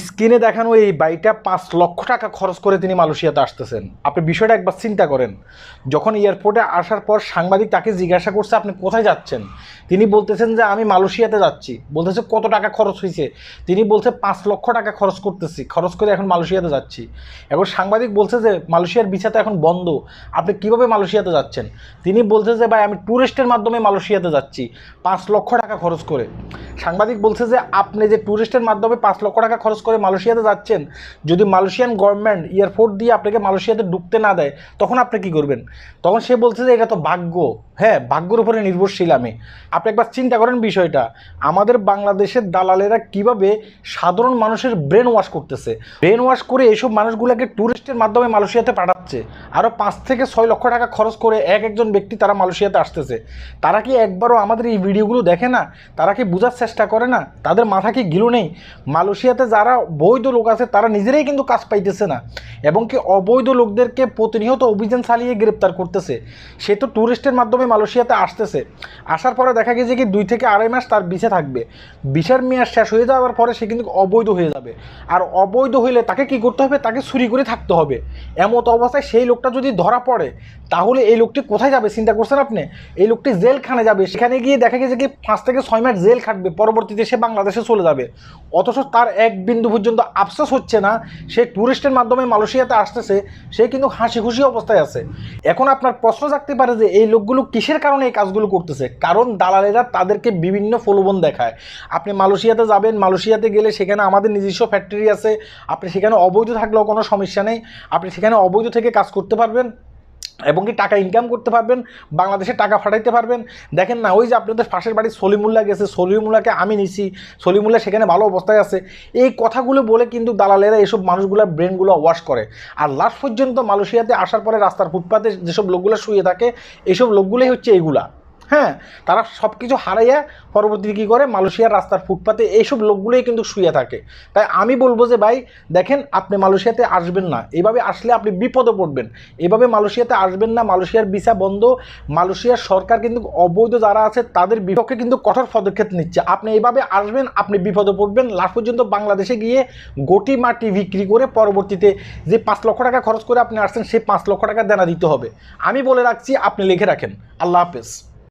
স্ক্রিনে দেখানো এই বাইকটা 5 লক্ষ টাকা খরচ করে তিনি মালয়েশিয়াতে আসতেছেন। আপনি বিষয়টা একবার চিন্তা করেন। যখন এয়ারপোর্টে আসার পর সাংবাদিক তাকে জিজ্ঞাসা করছে আপনি কোথায় যাচ্ছেন, তিনি বলতেছেন যে আমি মালয়েশিয়াতে যাচ্ছি। বলতেছে কত টাকা খরচ হয়েছে, তিনি বলছে 5 লক্ষ টাকা খরচ করে এখন মালয়েশিয়াতে যাচ্ছি। এখন সাংবাদিক বলছে যে মালয়েশিয়ার ভিসা তো এখন বন্ধ, আপনি কীভাবে মালয়েশিয়াতে যাচ্ছেন। তিনি বলছে যে ভাই আমি ট্যুরিস্টের মাধ্যমে মালয়েশিয়াতে যাচ্ছি 5 লক্ষ টাকা খরচ করে। সাংবাদিক বলছে যে আপনি যে ট্যুরিস্টের মাধ্যমে 5 লক্ষ টাকা খরচ করে মালয়েশিয়াতে যাচ্ছেন, যদি মালয়েশিয়ান গভর্নমেন্ট এয়ারপোর্ট দিয়ে আপনাকে মালয়েশিয়াতে ঢুকতে না দেয় তখন আপনি কী করবেন। তখন সে বলছে যে এটা তো ভাগ্য, হ্যাঁ ভাগ্যের উপরে নির্ভরশীল আমি। আপনি একবার চিন্তা করেন বিষয়টা, আমাদের বাংলাদেশের দালালেরা কিভাবে সাধারণ মানুষের ব্রেন ওয়াশ করতেছে, ব্রেন ওয়াশ করে এইসব মানুষগুলোকে ট্যুরিস্টের মাধ্যমে মালয়েশিয়াতে পাঠাচ্ছে। আরও 5 থেকে 6 লক্ষ টাকা খরচ করে একজন ব্যক্তি তারা মালয়েশিয়াতে আসতেছে। তারা কি একবারও আমাদের এই ভিডিওগুলো দেখে না? তারা কি বোঝার চেষ্টা করে না? তাদের মাথা কি গিলো নেই? মালয়েশিয়াতে যারা বৈধ লোক আছে তারা নিজেরাই কিন্তু কাজ পাইতেছে না, এবং কি অবৈধ লোকদেরকে প্রতিনিয়ত অভিযান চালিয়ে গ্রেপ্তার করতেছে। সে তো ট্যুরিস্টের মাধ্যমে মালয়েশিয়াতে আসতেছে, আসার পরে দেখা গেছে কি 2 থেকে 2.5 মাস তার ভিসা থাকবে। ভিসার মেয়াদ শেষ হয়ে যাওয়ার পরে সে কিন্তু অবৈধ হয়ে যাবে। আর অবৈধ হইলে তাকে কি করতে হবে, তাকে চুরি করে থাকতে হবে। এমত অবস্থায় সেই লোকটা যদি ধরা পড়ে তাহলে এই লোকটি কোথায় যাবে চিন্তা করছেন আপনি? এই লোকটি জেলখানে যাবে, সেখানে গিয়ে দেখা গেছে কি 5 থেকে 6 মাস জেল খাটবে, পরবর্তীতে সে বাংলাদেশে চলে যাবে। অথচ তার এক বিন্দু পর্যন্ত আফসোস হচ্ছে না, সে ট্যুরিস্টের মাধ্যমে মালয়েশিয়াতে আসতেছে, সে কিন্তু হাসি খুশি অবস্থায় আছে। এখন আপনার প্রশ্ন জাগতে পারে যে এই লোকগুলো কিসের কারণে এই কাজগুলো করতেছে। কারণ দালালেরা তাদেরকে বিভিন্ন প্রলোভন দেখায়। আপনি মালয়েশিয়াতে যাবেন, মালয়েশিয়াতে গেলে সেখানে আমাদের নিজস্ব ফ্যাক্টরি আছে, আপনি সেখানে অবৈধ থাকলেও কোনো সমস্যা নেই, আপনি সেখানে অবৈধ থেকে কাজ করতে পারবেন এবং কি টাকা ইনকাম করতে পারবেন, বাংলাদেশে টাকা পাঠাইতে পারবেন। দেখেন না, ওই যে আপনাদের পাশের বাড়ির সলিমুল্লাহ গেছে, সলিমুল্লাহকে আমি নিছি, সলিমুল্লাহ সেখানে ভালো অবস্থায় আছে। এই কথাগুলো বলে কিন্তু দালালেরা এসব মানুষগুলোর ব্রেনগুলো ওয়াশ করে। আর লাস্ট পর্যন্ত মালয়েশিয়াতে আসার পরে রাস্তার ফুটপাতে যেসব লোকগুলো শুয়ে থাকে, এইসব লোকগুলোই হচ্ছে এইগুলা। হ্যাঁ, তারা সব কিছু হারাইয়া পরবর্তীতে কী করে, মালয়েশিয়ার রাস্তার ফুটপাতে এইসব লোকগুলোই কিন্তু শুয়ে থাকে। তাই আমি বলবো যে ভাই দেখেন, আপনি মালয়েশিয়াতে আসবেন না, এভাবে আসলে আপনি বিপদে পড়বেন। এভাবে মালয়েশিয়াতে আসবেন না, মালয়েশিয়ার ভিসা বন্ধ। মালয়েশিয়ার সরকার কিন্তু অবৈধ যারা আছে তাদের বিপক্ষে কিন্তু কঠোর পদক্ষেপ নিচ্ছে। আপনি এইভাবে আসবেন, আপনি বিপদে পড়বেন। লাস্ট পর্যন্ত বাংলাদেশে গিয়ে গোটি মাটি বিক্রি করে পরবর্তীতে যে 5 লক্ষ টাকা খরচ করে আপনি আসছেন সেই 5 লক্ষ টাকা দেনা দিতে হবে। আমি বলে রাখছি, আপনি লিখে রাখেন। আল্লাহ হাফেজ।